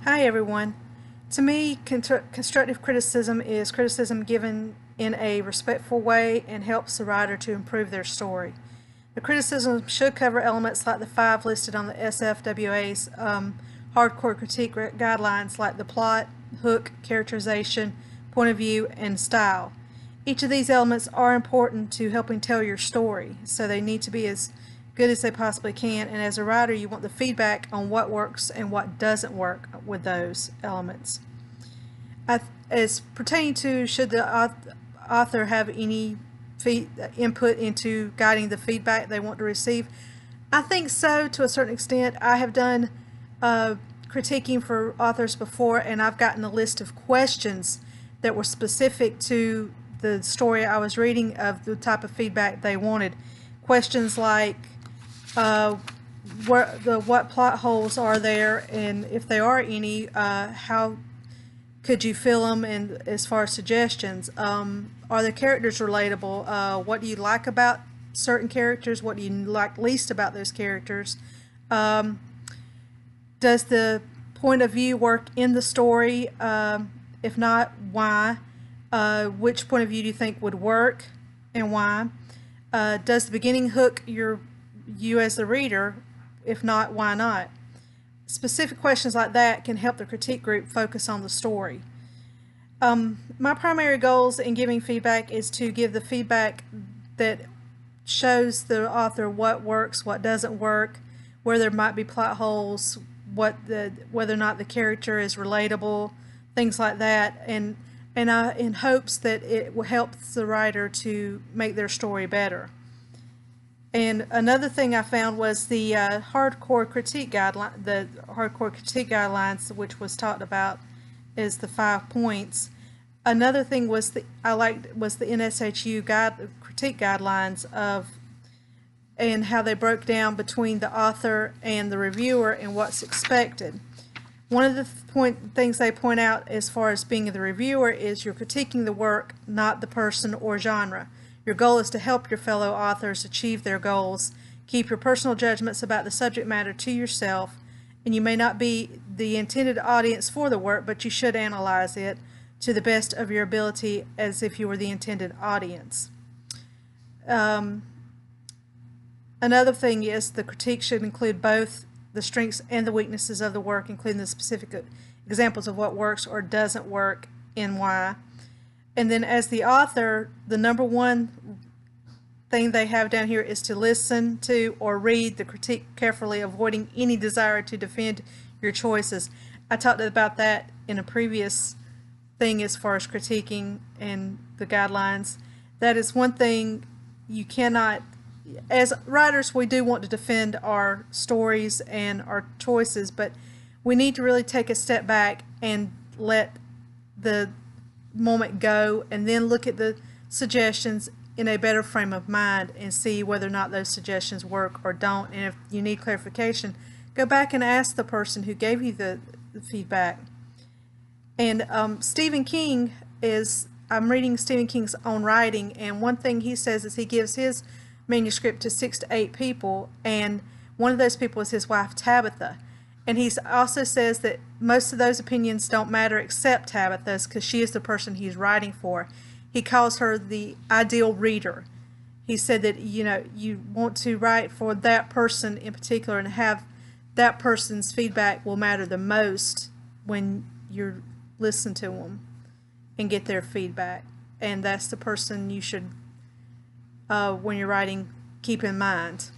Hi everyone. To me, constructive criticism is criticism given in a respectful way and helps the writer to improve their story. The criticism should cover elements like the five listed on the SFWA's hardcore critique guidelines, like the plot, hook, characterization, point of view, and style. Each of these elements are important to helping tell your story, so they need to be as good as they possibly can, and as a writer you want the feedback on what works and what doesn't work with those elements. As pertaining to should the author have any input into guiding the feedback they want to receive, I think so, to a certain extent. I have done critiquing for authors before, and I've gotten a list of questions that were specific to the story I was reading of the type of feedback they wanted. Questions like what plot holes are there, and if there are any, how could you fill them? And as far as suggestions, are the characters relatable? What do you like about certain characters? What do you like least about those characters? Does the point of view work in the story? If not, why? Which point of view do you think would work, and why? Does the beginning hook you as the reader? If not, why not? Specific questions like that can help the critique group focus on the story. My primary goals in giving feedback is to give the feedback that shows the author what works, what doesn't work, where there might be plot holes, whether or not the character is relatable, things like that, and in hopes that it will help the writer to make their story better. And another thing I found was the hardcore critique guidelines, which was talked about as the 5 points. Another thing was I liked was the NSHU critique guidelines and how they broke down between the author and the reviewer and what's expected. One of the things they point out as far as being the reviewer is you're critiquing the work, not the person or genre. Your goal is to help your fellow authors achieve their goals. Keep your personal judgments about the subject matter to yourself, and you may not be the intended audience for the work, but you should analyze it to the best of your ability as if you were the intended audience. Another thing is the critique should include both the strengths and the weaknesses of the work, including the specific examples of what works or doesn't work and why. And then as the author, the number one thing they have down here is to listen to or read the critique carefully, avoiding any desire to defend your choices. I talked about that in a previous thing as far as critiquing and the guidelines. That is one thing you cannot, as writers, we do want to defend our stories and our choices, but we need to really take a step back and let the moment go and then look at the suggestions in a better frame of mind and see whether or not those suggestions work or don't. And if you need clarification, go back and ask the person who gave you the feedback. And Stephen King I'm reading Stephen King's own writing, and one thing he says is he gives his manuscript to 6 to 8 people, and one of those people is his wife Tabitha. And he also says that most of those opinions don't matter except Tabitha's, because she is the person he's writing for. He calls her the ideal reader. He said that, you want to write for that person in particular and have that person's feedback will matter the most when you listen to them and get their feedback. And that's the person you should, when you're writing, keep in mind.